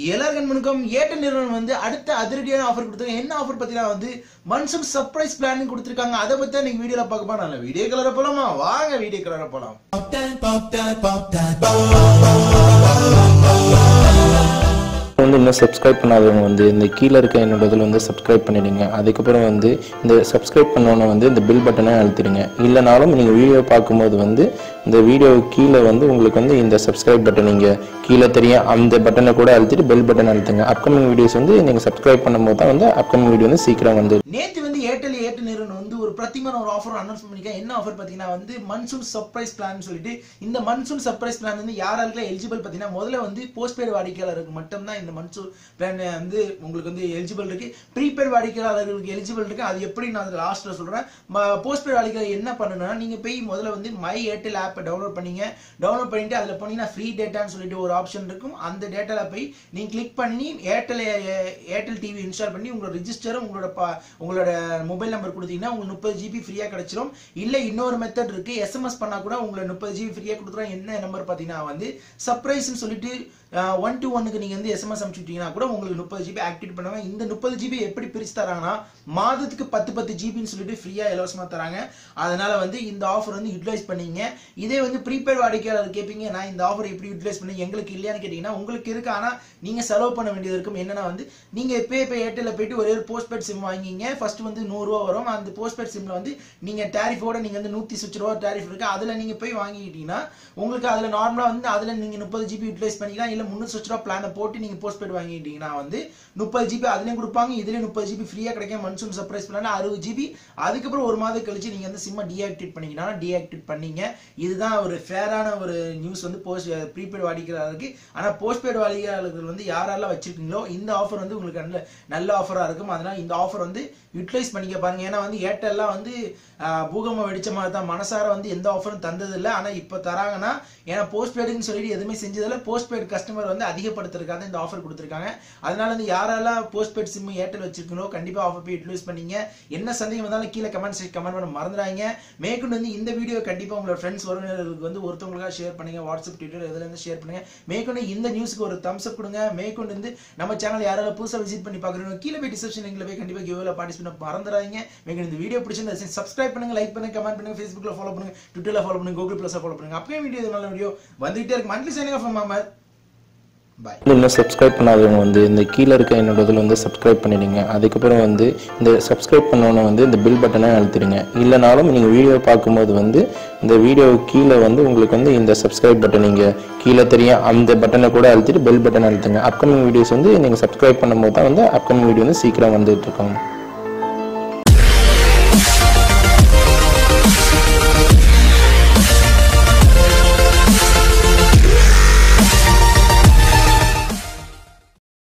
எல்லாருக்கும் வணக்கம். ஏர்டெல் நிறுவனம் வந்து அடுத்த அதிரடியான ஆஃபர் கொடுத்தாங்க. என்ன ஆஃபர் பார்த்தீங்கன்னா வந்து மன்சூன் சர்ப்ரைஸ் பிளான் கொடுத்துருக்காங்க. அதை பத்தி நீங்க வீடியோல பார்க்க போறோம். நல்ல வீடியோ கலர போலாமா? வாங்க வீடியோ கலர போலாம். வந்து இன்னும் சப்ஸ்கிரைப் பண்ணாதவங்க வந்து இந்த கீழே இருக்க என்னோட இதில் வந்து சப்ஸ்கிரைப் பண்ணிடுங்க. அதுக்கப்புறம் வந்து இந்த சப்ஸ்கிரைப் பண்ணோன்னே வந்து இந்த பில் பட்டனை அழுத்திடுங்க. இல்லைனாலும் நீங்கள் வீடியோ பார்க்கும்போது வந்து இந்த வீடியோ கீழே வந்து உங்களுக்கு வந்து இந்த சப்ஸ்கிரைப் பட்டன் நீங்கள் கீழே தெரியும் அந்த பட்டனை கூட அழுத்திட்டு பெல் பட்டன் அழுத்துங்க. அப்கமிங் வீடியோஸ் வந்து நீங்கள் சப்ஸ்கிரைப் பண்ணும்போது தான் வந்து அப்கமிங் வீடியோ வந்து சீக்கிரம் வந்து. நேற்று வந்து ஏர்டெல் நிறுவனம் வந்து ஒரு பிரத்திமான ஒரு ஆஃபர் அனௌன்ஸ் பண்ணிருக்காங்க. என்ன ஆஃபர் பார்த்தீங்கன்னா வந்து மன்சூன் சர்ப்ரைஸ் பிளான் சொல்லிட்டு இந்த மன்சூன் சர்ப்ரைஸ் பிளான் வந்து யாராருக்கெல்லாம் எலிஜிபிள் பார்த்தீங்கன்னா முதல்ல வந்து போஸ்ட்பெய்டு வாடிக்கையாளருக்கு மட்டும்தான் இந்த மன்சூன் பிளான் வந்து உங்களுக்கு வந்து எலிஜிபிள் இருக்கு. ப்ரீபெய்டு வாடிக்கையாளர்களுக்கு எலிஜிபிள் இருக்கு. அது எப்படி நான் லாஸ்ட்ல சொல்றேன். போஸ்ட்பெய்டு வாடிக்கையாளர் என்ன பண்ணணும்னா நீங்க போய் முதல்ல வந்து மை ஏர்டெல் ஆப்பை டவுன்லோட் பண்ணீங்க. டவுன்லோட் பண்ணிட்டு அதுல போனீங்கன்னா ஃப்ரீ டேட்டான்னு சொல்லிட்டு ஒரு ஆப்ஷன் இருக்கும். அந்த டேட்டால போய் நீங்க கிளிக் பண்ணி ஏர்டெல் டிவி இன்ஸ்டால் பண்ணி உங்களோட ரிஜிஸ்டரும் உங்களோட மொபைல் நம்பர் கொடுத்தீங்கன்னா உங்களுக்கு 30 GB ஃப்ரீயா கிடைச்சிரும். இல்ல இன்னொரு மெத்தட் இருக்கு. SMS பண்ணா கூட உங்களுக்கு 30 GB ஃப்ரீயா கொடுத்துறோம். என்ன நம்பர் பாத்தீங்கன்னா வந்து சர்ப்ரைஸ்னு சொல்லிட்டு 121க்கு நீங்க வந்து SMS அனுப்பிச்சிட்டீங்கன்னா கூட உங்களுக்கு 30 GB ஆக்டிவேட் பண்ணுவாங்க. இந்த 30 GB எப்படி பிரிச்சு தராங்கன்னா மாதத்துக்கு 10 GBன்னு சொல்லிட்டு ஃப்ரீயா இலவசமா தராங்க. அதனால வந்து இந்த ஆஃபர் வந்து யூட்டிலைஸ் பண்ணீங்க. இதே வந்து ப்ரீபெய்ட் வாடிக்கையாளர் கேட்பீங்க, நான் இந்த ஆஃபர் எப்படி யூட்டிலைஸ் பண்ணி எங்களுக்கு இல்லையான்னு கேட்டீங்கன்னா உங்களுக்கு இருக்கு. ஆனா நீங்க செலவு பண்ண வேண்டியது இருக்கும். என்னன்னா வந்து நீங்க இப்போ ஏர்டெல்ல போயிட்டு ஒரே ஒரு போஸ்ட்பெய்ட் சிம் வாங்கிங்க. ஃபர்ஸ்ட் வந்து 100 ரூபா வரும். அந்த போஸ்ட்பெய்ட் சிம்ல வந்து நீங்க டாரிஃபோட நீங்க வந்து 160 ரூபா டாரிஃப் இருக்கு. அதுல நீங்க போய் வாங்கிட்டீங்கன்னா உங்களுக்கு அதுல நார்மலா வந்து அதுல நீங்க 30 GB யூட்டிலைஸ் பண்ணிக்கலாம். இல்ல 360 ரூபா பிளானை போட்டு நீங்க போஸ்ட்பெய்ட் வாங்கிட்டீங்கன்னா வந்து 30 GB அதுலயும் கொடுப்பாங்க. இதுலயும் 30 GB ஃப்ரீயா கிடைக்கும். Monsoon surprise plan 60 GB. அதுக்கப்புறம் ஒரு மாதம் கழிச்சு நீங்க வந்து சிம்ம டீஆக்டிவேட் பண்ணிக்கினா டீஆக்டிவேட் பண்ணீங்க. இதுதான் ஒரு ஃபேரான ஒரு நியூஸ் வந்து ப்ரீபெய்ட் வாடிக்கையாளருக்கு. ஆனா போஸ்ட்பெய்ட் வாடிக்கையாளர்கள் வந்து யாரெல்லாம் வச்சிருக்கீங்களோ இந்த ஆஃபர் வந்து உங்களுக்கு நல்ல ஆஃபரா இருக்கும். அதனால இந்த ஆஃபர் வந்து யூட்டிலைஸ் பண்ணிக்க பாருங்க. ஏன்னா வந்து ஏர்டெல்லாம் வந்து பூகம்பம் வெடிச்ச மாதிரி தான் மனசார வந்து எந்த ஆஃபரும் தந்தது இல்லை. ஆனா இப்ப தராங்கன்னா ஏன்னா போஸ்ட்பெய்டுன்னு சொல்லிட்டு எதுவுமே செஞ்சதில்லை. போஸ்ட்பெய்ட் கஸ்டமர் வந்து அதிகப்படுத்துறதுக்காக இந்த ஆஃபர் கொடுத்துருக்காங்க. அதனால வந்து யாரெல்லாம் போஸ்ட்பெய்ட் சிம் ஏர்டெல் வச்சிருக்கீங்களோ கண்டிப்பா ஆஃபர் போய் யூட்டிலைஸ் பண்ணீங்க. என்ன சந்தேகம் வந்தாலும் கீழே கமெண்ட் பண்ண மறந்துடாங்க. மேற்கொண்டு வந்து இந்த வீடியோ கண்டிப்பா உங்களோட ஃப்ரெண்ட்ஸ் உறவினர்களுக்கு வந்து ஒருத்தவங்களுக்காக ஷேர் பண்ணுங்க. வாட்ஸ்அப் ட்விட்டர் இதுல இருந்து ஷேர் பண்ணுங்க. மேற்கொண்டு இந்த நியூஸ்க்கு ஒரு தம்ஸ் அப் கொடுங்க. மேற்கொண்டு வந்து நம்ம சேனல் யாராவது புதுசா விசிட் பண்ணி பாக்குறீங்க கீழே போய் டிஸ்கிரிப்ஷன் லிங்க்ல போய் கண்டிப்பா கிவ்அவேல பார்ட்டிசிபேட் மறந்துடாதீங்க. மேற்கொண்டு இந்த வீடியோ பிடிச்சிருந்தா சப்ஸ்கிரைப் பண்ணுங்க, லைக் பண்ணுங்க, கமெண்ட் பண்ணுங்க, Facebookல ஃபாலோ பண்ணுங்க, ட்விட்டர்ல ஃபாலோ பண்ணுங்க, Google Plusல ஃபாலோ பண்ணுங்க. அப்பவே வீடியோ நல்ல வீடியோ வந்துட்டே இருக்கு. Monthly shining of Mohammed. இன்னும் சப்ஸ்கிரைப் பண்ணாதவங்க வந்து இந்த கீழே இருக்க என்னோட இதில் வந்து சப்ஸ்கிரைப் பண்ணிடுங்க. அதுக்கப்புறம் வந்து இந்த சப்ஸ்கிரைப் பண்ணோன்னே வந்து இந்த பில் பட்டனை அழுத்திடுங்க. இல்லைனாலும் நீங்கள் வீடியோ பார்க்கும்போது வந்து இந்த வீடியோ கீழே வந்து உங்களுக்கு வந்து இந்த சப்ஸ்கிரைப் பட்டன் நீங்கள் கீழே தெரியும் அந்த பட்டனை கூட அழுத்திட்டு பெல் பட்டன் அழுத்துங்க. அப்கமிங் வீடியோஸ் வந்து நீங்கள் சப்ஸ்கிரைப் பண்ணும்போது தான் வந்து அப்கமிங் வீடியோ வந்து சீக்கிரம் வந்துட்டு இருக்கோம்.